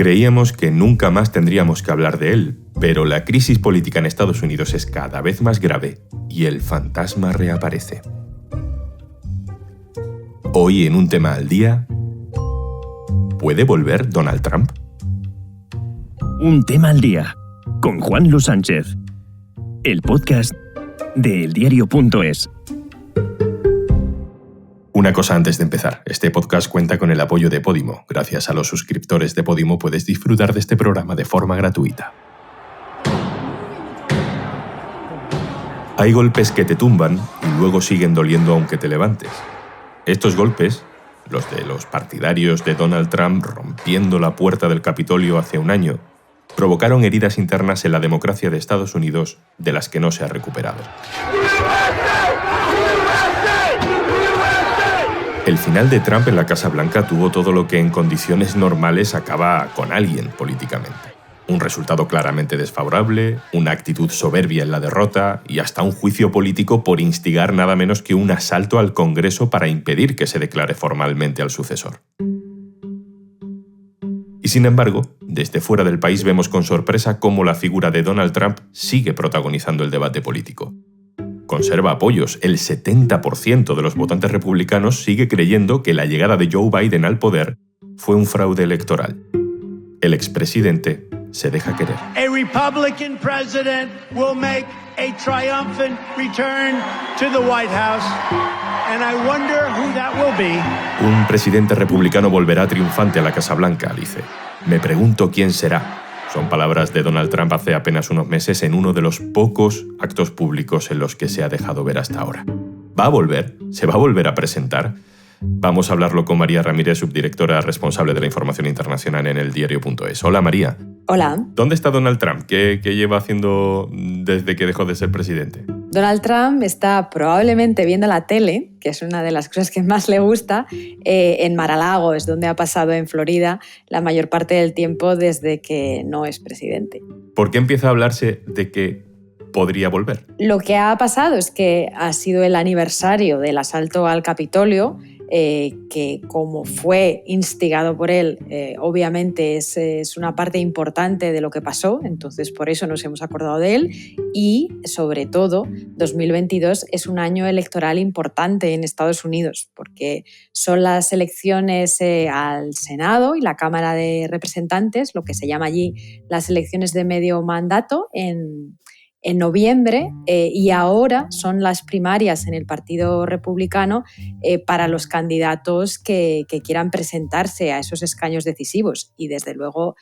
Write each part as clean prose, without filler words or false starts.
Creíamos que nunca más tendríamos que hablar de él, pero la crisis política en Estados Unidos es cada vez más grave y el fantasma reaparece. Hoy en Un Tema al Día, ¿puede volver Donald Trump? Un Tema al Día, con Juan Luis Sánchez, el podcast de eldiario.es. Una cosa antes de empezar, este podcast cuenta con el apoyo de Podimo. Gracias a los suscriptores de Podimo puedes disfrutar de este programa de forma gratuita. Hay golpes que te tumban y luego siguen doliendo aunque te levantes. Estos golpes, los de los partidarios de Donald Trump rompiendo la puerta del Capitolio hace un año, provocaron heridas internas en la democracia de Estados Unidos de las que no se ha recuperado. El final de Trump en la Casa Blanca tuvo todo lo que en condiciones normales acaba con alguien políticamente. Un resultado claramente desfavorable, una actitud soberbia en la derrota y hasta un juicio político por instigar nada menos que un asalto al Congreso para impedir que se declare formalmente al sucesor. Y sin embargo, desde fuera del país vemos con sorpresa cómo la figura de Donald Trump sigue protagonizando el debate político. Conserva apoyos. El 70% de los votantes republicanos sigue creyendo que la llegada de Joe Biden al poder fue un fraude electoral. El expresidente se deja querer. A Republican president will make a triumphant return to the White House, and I wonder who that will be. Un presidente republicano volverá triunfante a la Casa Blanca, dice. Me pregunto quién será. Son palabras de Donald Trump hace apenas unos meses en uno de los pocos actos públicos en los que se ha dejado ver hasta ahora. ¿Va a volver? ¿Se va a volver a presentar? Vamos a hablarlo con María Ramírez, subdirectora responsable de la información internacional en eldiario.es. Hola, María. Hola. ¿Dónde está Donald Trump? ¿Qué lleva haciendo desde que dejó de ser presidente? Donald Trump está probablemente viendo la tele, que es una de las cosas que más le gusta, en Mar-a-Lago, es donde ha pasado en Florida la mayor parte del tiempo desde que no es presidente. ¿Por qué empieza a hablarse de que podría volver? Lo que ha pasado es que ha sido el aniversario del asalto al Capitolio, que como fue instigado por él, obviamente es una parte importante de lo que pasó, entonces por eso nos hemos acordado de él y sobre todo 2022 es un año electoral importante en Estados Unidos porque son las elecciones al Senado y la Cámara de Representantes, lo que se llama allí las elecciones de medio mandato en noviembre y ahora son las primarias en el Partido Republicano para los candidatos que quieran presentarse a esos escaños decisivos y desde luego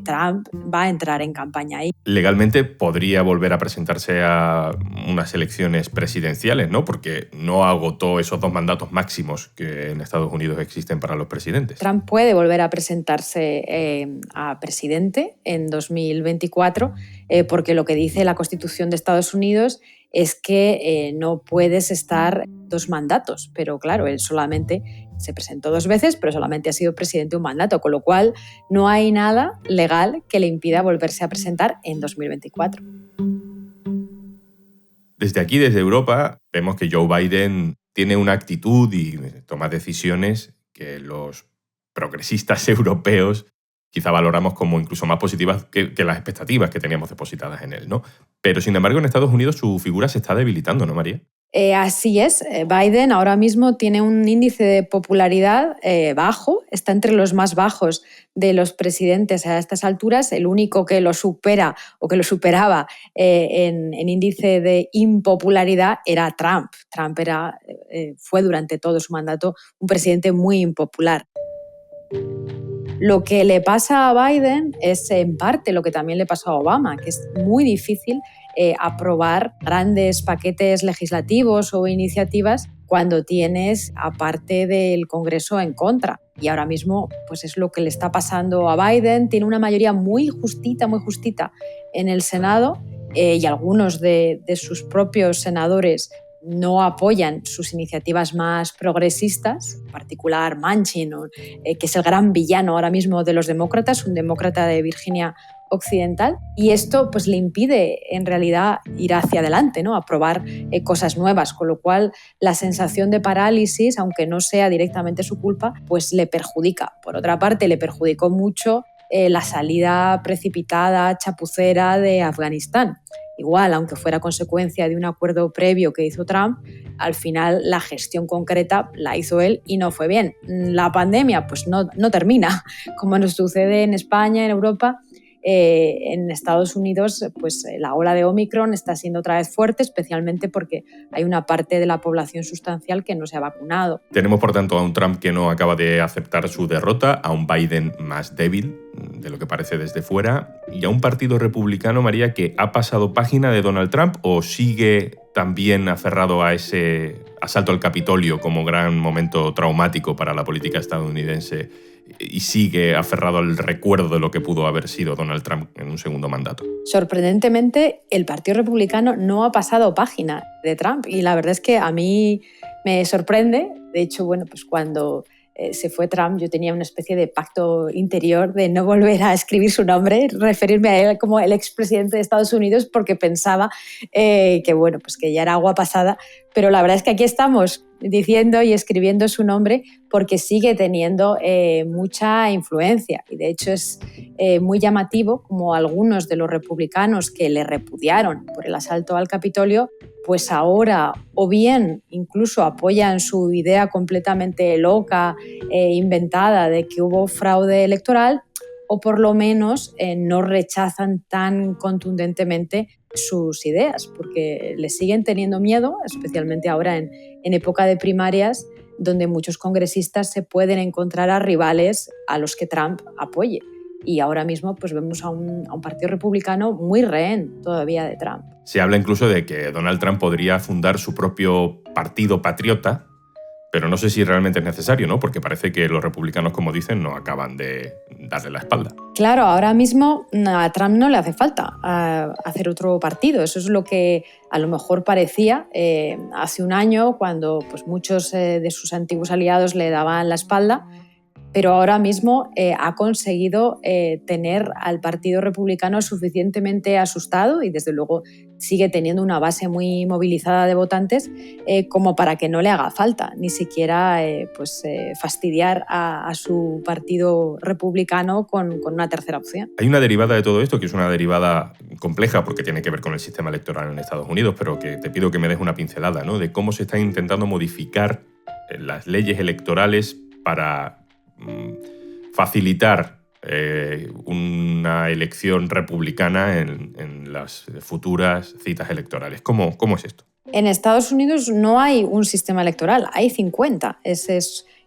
Trump va a entrar en campaña ahí. Legalmente podría volver a presentarse a unas elecciones presidenciales, ¿no? Porque no agotó esos 2 mandatos máximos que en Estados Unidos existen para los presidentes. Trump puede volver a presentarse a presidente en 2024 porque lo que dice la Constitución de Estados Unidos es que no puedes estar 2 mandatos, pero claro, él solamente se presentó 2 veces, pero solamente ha sido presidente un mandato, con lo cual no hay nada legal que le impida volverse a presentar en 2024. Desde aquí, desde Europa, vemos que Joe Biden tiene una actitud y toma decisiones que los progresistas europeos quizá valoramos como incluso más positivas que las expectativas que teníamos depositadas en él, ¿no? Pero, sin embargo, en Estados Unidos su figura se está debilitando, ¿no, María? Así es. Biden ahora mismo tiene un índice de popularidad bajo, está entre los más bajos de los presidentes a estas alturas. El único que lo supera o que lo superaba en índice de impopularidad era Trump. Trump fue durante todo su mandato un presidente muy impopular. Lo que le pasa a Biden es en parte lo que también le pasó a Obama, que es muy difícil aprobar grandes paquetes legislativos o iniciativas cuando tienes a parte del Congreso en contra. Y ahora mismo pues es lo que le está pasando a Biden. Tiene una mayoría muy justita en el Senado y algunos de sus propios senadores no apoyan sus iniciativas más progresistas, en particular Manchin, que es el gran villano ahora mismo de los demócratas, un demócrata de Virginia Occidental, y esto pues le impide en realidad ir hacia adelante, ¿no? Aprobar cosas nuevas, con lo cual la sensación de parálisis, aunque no sea directamente su culpa, pues le perjudica. Por otra parte, le perjudicó mucho la salida precipitada, chapucera de Afganistán. Igual, aunque fuera consecuencia de un acuerdo previo que hizo Trump, al final la gestión concreta la hizo él y no fue bien. La pandemia pues no termina, como nos sucede en España, en Europa. En Estados Unidos pues la ola de Omicron está siendo otra vez fuerte, especialmente porque hay una parte de la población sustancial que no se ha vacunado. Tenemos, por tanto, a un Trump que no acaba de aceptar su derrota, a un Biden más débil, de lo que parece desde fuera, y a un partido republicano, María, que ha pasado página de Donald Trump o sigue también aferrado a ese asalto al Capitolio como gran momento traumático para la política estadounidense y sigue aferrado al recuerdo de lo que pudo haber sido Donald Trump en un segundo mandato. Sorprendentemente, el Partido Republicano no ha pasado página de Trump y la verdad es que a mí me sorprende. De hecho, bueno, pues cuando se fue Trump, yo tenía una especie de pacto interior de no volver a escribir su nombre, referirme a él como el expresidente de Estados Unidos, porque pensaba que, bueno, pues que ya era agua pasada. Pero la verdad es que aquí estamos diciendo y escribiendo su nombre porque sigue teniendo mucha influencia. Y de hecho es muy llamativo como algunos de los republicanos que le repudiaron por el asalto al Capitolio, pues ahora o bien incluso apoyan su idea completamente loca e inventada de que hubo fraude electoral, o por lo menos no rechazan tan contundentemente sus ideas, porque le siguen teniendo miedo, especialmente ahora en época de primarias, donde muchos congresistas se pueden encontrar a rivales a los que Trump apoye. Y ahora mismo pues vemos a un partido republicano muy rehén todavía de Trump. Se habla incluso de que Donald Trump podría fundar su propio partido patriota, pero no sé si realmente es necesario, ¿no? Porque parece que los republicanos, como dicen, no acaban de darle la espalda. Claro, ahora mismo a Trump no le hace falta hacer otro partido. Eso es lo que a lo mejor parecía hace un año, cuando pues, muchos de sus antiguos aliados le daban la espalda. Pero ahora mismo ha conseguido tener al Partido Republicano suficientemente asustado y desde luego sigue teniendo una base muy movilizada de votantes como para que no le haga falta ni siquiera fastidiar a su Partido Republicano con una tercera opción. Hay una derivada de todo esto que es una derivada compleja porque tiene que ver con el sistema electoral en Estados Unidos, pero que te pido que me des una pincelada, ¿no? De cómo se están intentando modificar las leyes electorales para facilitar una elección republicana en las futuras citas electorales. ¿Cómo es esto? En Estados Unidos no hay un sistema electoral, hay 50.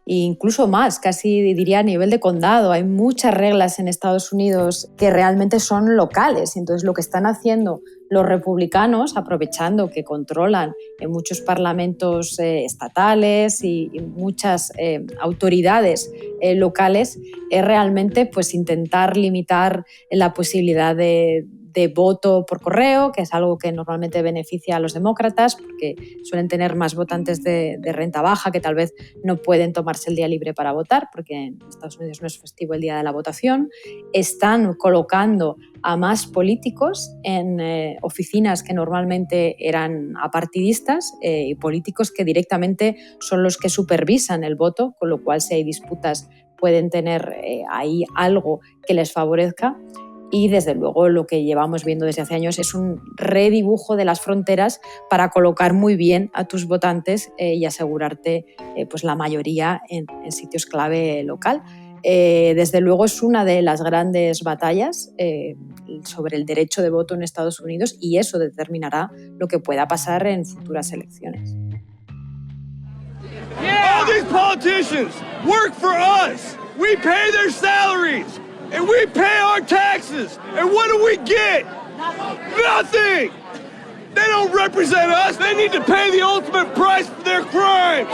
Incluso más, casi diría a nivel de condado. Hay muchas reglas en Estados Unidos que realmente son locales. Entonces, lo que están haciendo los republicanos, aprovechando que controlan en muchos parlamentos estatales y muchas autoridades locales, es realmente pues, intentar limitar la posibilidad de voto por correo, que es algo que normalmente beneficia a los demócratas porque suelen tener más votantes de renta baja que tal vez no pueden tomarse el día libre para votar porque en Estados Unidos no es festivo el día de la votación. Están colocando a más políticos en oficinas que normalmente eran apartidistas y políticos que directamente son los que supervisan el voto, con lo cual si hay disputas pueden tener ahí algo que les favorezca. Y desde luego lo que llevamos viendo desde hace años es un redibujo de las fronteras para colocar muy bien a tus votantes y asegurarte pues la mayoría en sitios clave local. Desde luego es una de las grandes batallas sobre el derecho de voto en Estados Unidos y eso determinará lo que pueda pasar en futuras elecciones. All these politicians work for us. We pay their salaries. And we pay our taxes. And what do we get? Nothing. They don't represent us. They need to pay the ultimate price for their crimes.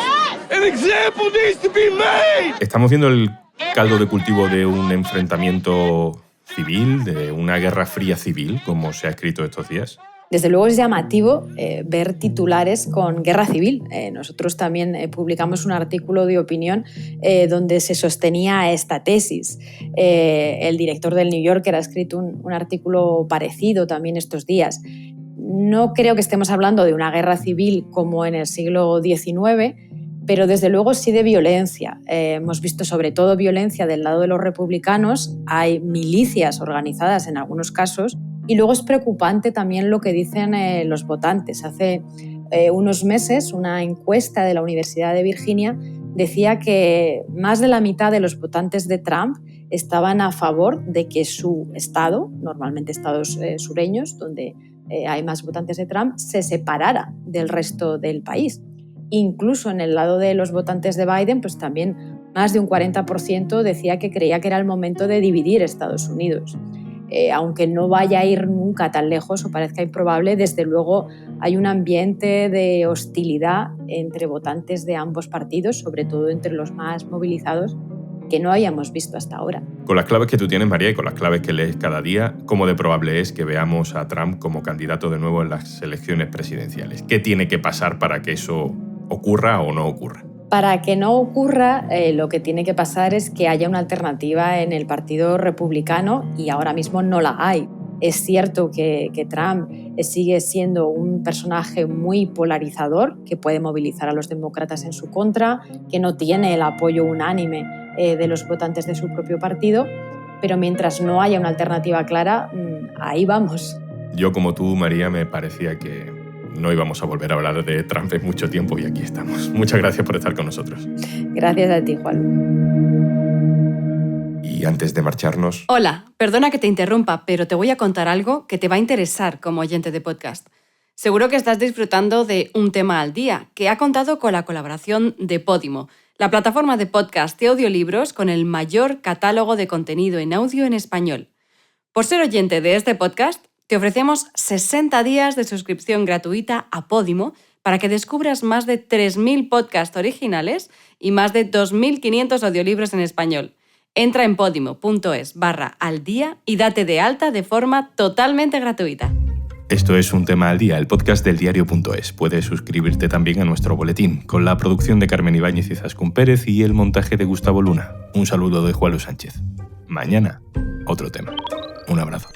An example needs to be made. Estamos viendo el caldo de cultivo de un enfrentamiento civil, de una guerra fría civil, como se ha escrito estos días. Desde luego es llamativo ver titulares con guerra civil. Nosotros también publicamos un artículo de opinión donde se sostenía esta tesis. El director del New Yorker ha escrito un artículo parecido también estos días. No creo que estemos hablando de una guerra civil como en el siglo XIX, pero desde luego sí de violencia. Hemos visto sobre todo violencia del lado de los republicanos, hay milicias organizadas en algunos casos, y luego es preocupante también lo que dicen los votantes. Hace unos meses una encuesta de la Universidad de Virginia decía que más de la mitad de los votantes de Trump estaban a favor de que su estado, normalmente estados sureños, donde hay más votantes de Trump, se separara del resto del país. Incluso en el lado de los votantes de Biden, pues también más de un 40% decía que creía que era el momento de dividir Estados Unidos. Aunque no vaya a ir nunca tan lejos o parezca improbable, desde luego hay un ambiente de hostilidad entre votantes de ambos partidos, sobre todo entre los más movilizados, que no habíamos visto hasta ahora. Con las claves que tú tienes, María, y con las claves que lees cada día, ¿cómo de probable es que veamos a Trump como candidato de nuevo en las elecciones presidenciales? ¿Qué tiene que pasar para que eso ocurra o no ocurra? Para que no ocurra, lo que tiene que pasar es que haya una alternativa en el Partido Republicano y ahora mismo no la hay. Es cierto que Trump sigue siendo un personaje muy polarizador, que puede movilizar a los demócratas en su contra, que no tiene el apoyo unánime de los votantes de su propio partido, pero mientras no haya una alternativa clara, ahí vamos. Yo, como tú, María, me parecía que no íbamos a volver a hablar de Trump en mucho tiempo y aquí estamos. Muchas gracias por estar con nosotros. Gracias a ti, Juan. Y antes de marcharnos... Hola, perdona que te interrumpa, pero te voy a contar algo que te va a interesar como oyente de podcast. Seguro que estás disfrutando de Un tema al día, que ha contado con la colaboración de Podimo, la plataforma de podcast de audiolibros con el mayor catálogo de contenido en audio en español. Por ser oyente de este podcast, te ofrecemos 60 días de suscripción gratuita a Podimo para que descubras más de 3.000 podcasts originales y más de 2.500 audiolibros en español. Entra en podimo.es/aldía y date de alta de forma totalmente gratuita. Esto es Un tema al día, el podcast del diario.es. Puedes suscribirte también a nuestro boletín, con la producción de Carmen Ibáñez y Zaskun Pérez y el montaje de Gustavo Luna. Un saludo de Juan Luis Sánchez. Mañana, otro tema. Un abrazo.